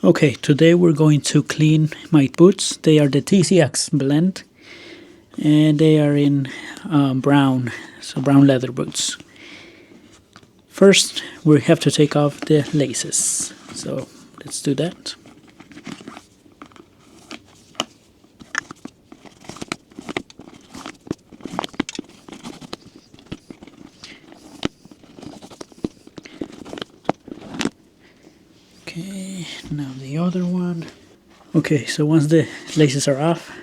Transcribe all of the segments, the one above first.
Okay, today we're going to clean my boots. They are the TCX blend and they are in brown, so brown leather boots. First, we have to take off the laces, so let's do that. Okay, now the other one. Okay, so once the laces are off,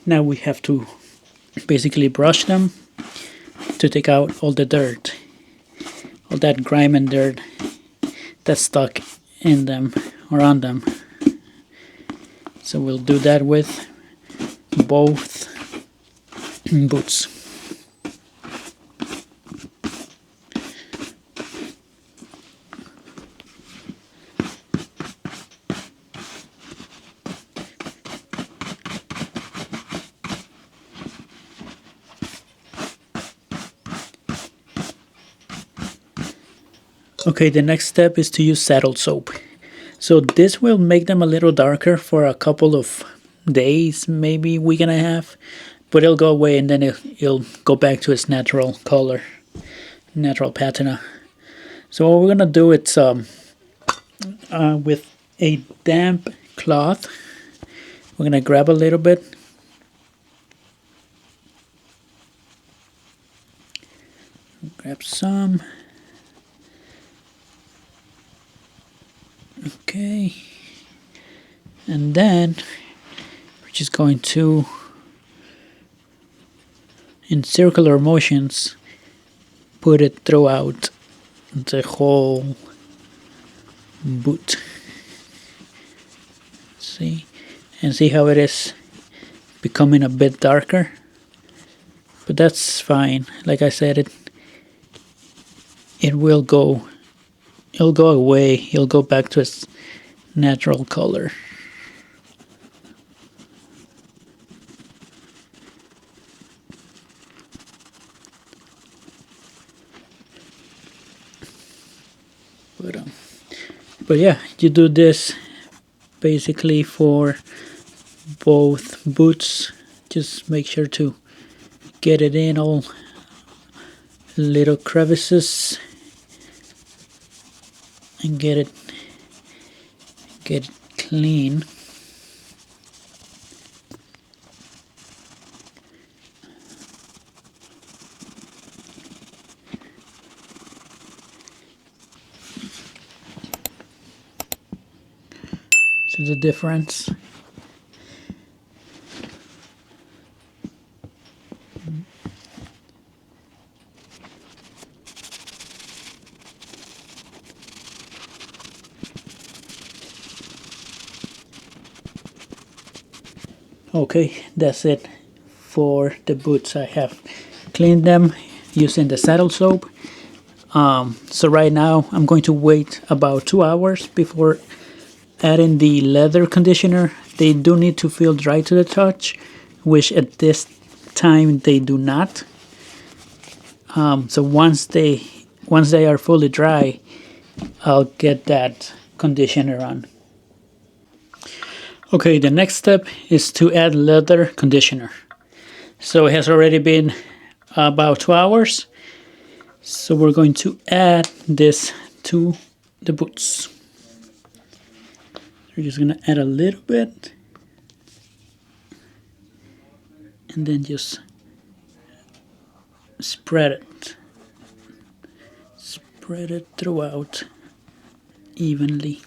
now we have to basically brush them to take out all the dirt, all that grime and dirt that's stuck in them or on them. So we'll do that with both boots. Okay, the next step is to use saddle soap. So this will make them a little darker for a couple of days, maybe week and a half, but it'll go away and then it'll go back to its natural color, natural patina. So what we're gonna do is with a damp cloth, we're gonna grab a little bit. Grab some. Okay, and then we're just going to, in circular motions, put it throughout the whole boot. See, and see how it is becoming a bit darker, but that's fine. Like I said, it will go. It'll go away, it'll go back to its natural color. But yeah, you do this basically for both boots. Just make sure to get it in all little crevices. And get it clean. See the difference? Okay, that's it for the boots. I have cleaned them using the saddle soap. So right now I'm going to wait about 2 hours before adding the leather conditioner. They do need to feel dry to the touch, which at this time they do not. So once they are fully dry, I'll get that conditioner on. Okay, the next step is to add leather conditioner. So it has already been about 2 hours. So we're going to add this to the boots. We're just gonna add a little bit. And then just spread it. Spread it throughout evenly.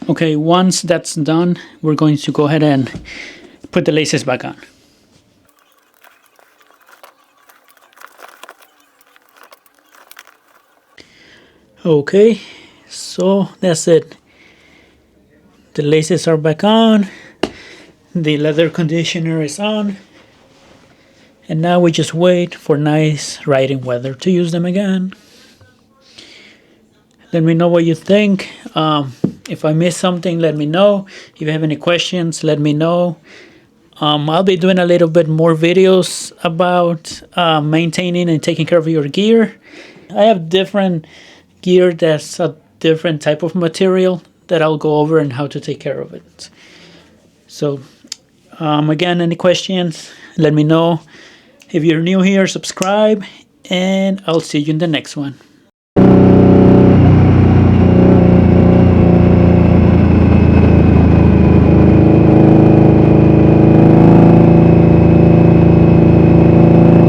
Okay, once that's done, we're going to go ahead and put the laces back on. Okay, so that's it. The laces are back on, the leather conditioner is on, and now we just wait for nice riding weather to use them again. Let me know what you think. If I missed something, let me know. If you have any questions, let me know. I'll be doing a little bit more videos about maintaining and taking care of your gear. I have different gear that's a different type of material that I'll go over and how to take care of it. So again, any questions, let me know. If you're new here, subscribe, and I'll see you in the next one.